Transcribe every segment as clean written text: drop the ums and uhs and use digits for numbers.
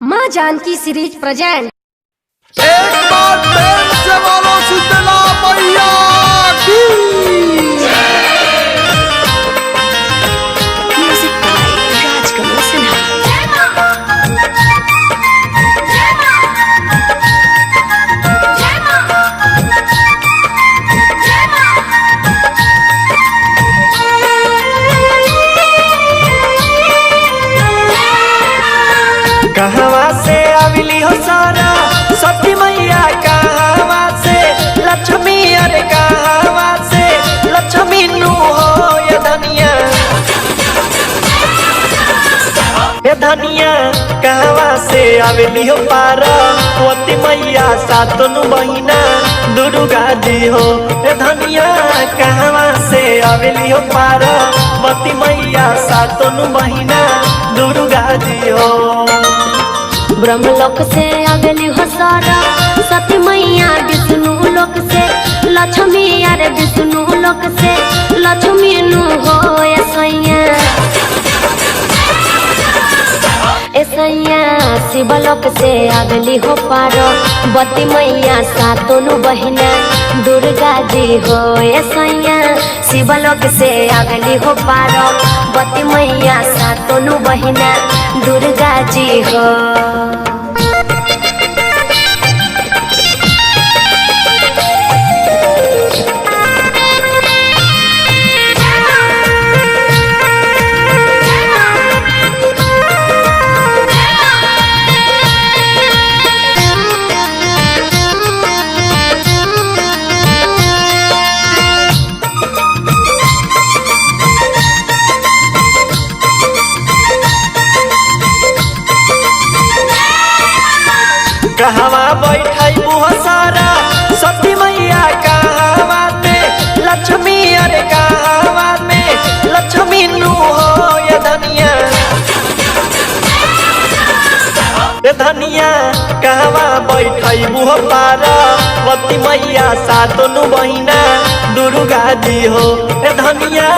माँ Janaki series present. एक बार प्रेम से बोलो शीतला मैया की। Music by Rajkamal Sinha. कहवा से आविली हो सारा सती मैया, कहवा से लक्ष्मी, अरे कहवा से लक्ष्मी नु हो ये धनिया, ये धनिया कहवा से आविली हो पार्वती मैया, सातों बहिना दुर्गा जी हो। ये धनिया कहवा से आविली हो पार्वती मैया, सातों बहिना दुर्गा जी हो। ब्रह्मलोक से अगली हो सारा सती मैया, विष्णु लोक से लक्ष्मी, अरे विष्णु लोक से लक्ष्मी नु हो ऐसैया। शिवलोक से अगली हो पार्वती मैया, सातों बहिना दुर्गा जी हो ऐसैया। शिवलोक से अगली हो पार्वती मैया, सातों बहिना दुर्गा जी हो। कहवा बैठाई बुआ सारा सती मैया, कहवा में लक्ष्मी, अरे कहवा में लक्ष्मी नु हो ये धनिया, ये धनिया कहवा बैठाई बुआ पार्वती मैया, सातों बहिना दुर्गा जी हो। ये धनिया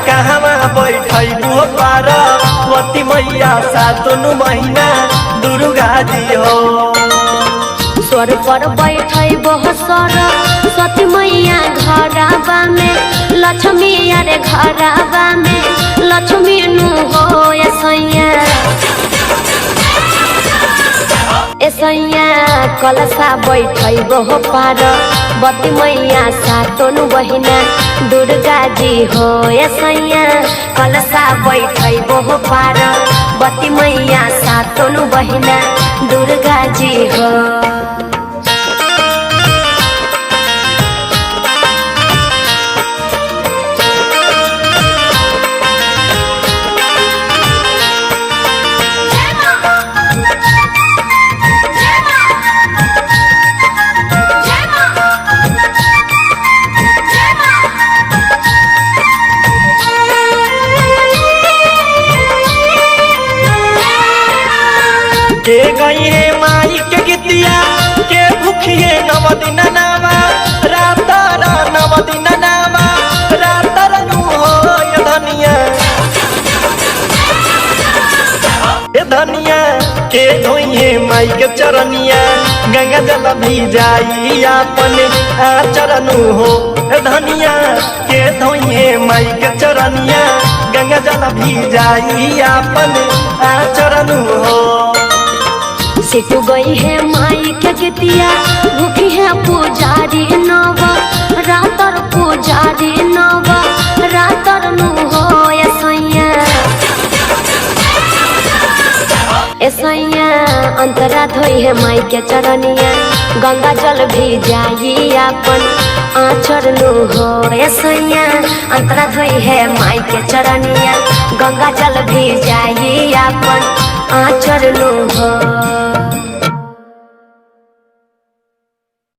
कहवा बैठाई बुआ पार्वती मैया, सातों बहिना दुर्गा जी हो। स्वर पर बैठे बहुत सारा सती मैया, घरवा में लक्ष्मी, अरे घरवा में लक्ष्मी नु हो ऐसैया। कलशा बैठे बहु पार्वती मैया, सातों बहिना दुर्गा जी हो ऐसैया। कलशा बैठे बहु पार्वती मैया, सातों बहिना दुर्गा जी हो। के गई है माई के गीतिया, के भूखी है नव दिन नावा, रात नव दिन नावा, रात नु हो ये धनिया, ये धनिया के धोई है माई के चरनिया, गंगा जल भी जाई अपन आचरण हो। ये धनिया के धोई है माई के चरनिया, गंगा जल भी जाई अपन आचरण हो। सिटू गई है माई के गीतिया, भूखी है पुजारी नव, रातर पुजारी नव, रातर नु हो ऐसैया। अंतरा धोई है माई के चरनिया, गंगा जल भी जाई अपन आचर नु हो ऐसैया। अंतरा धोई है माई के चरनिया, गंगा जल भी जाई अपन आचर नु हो।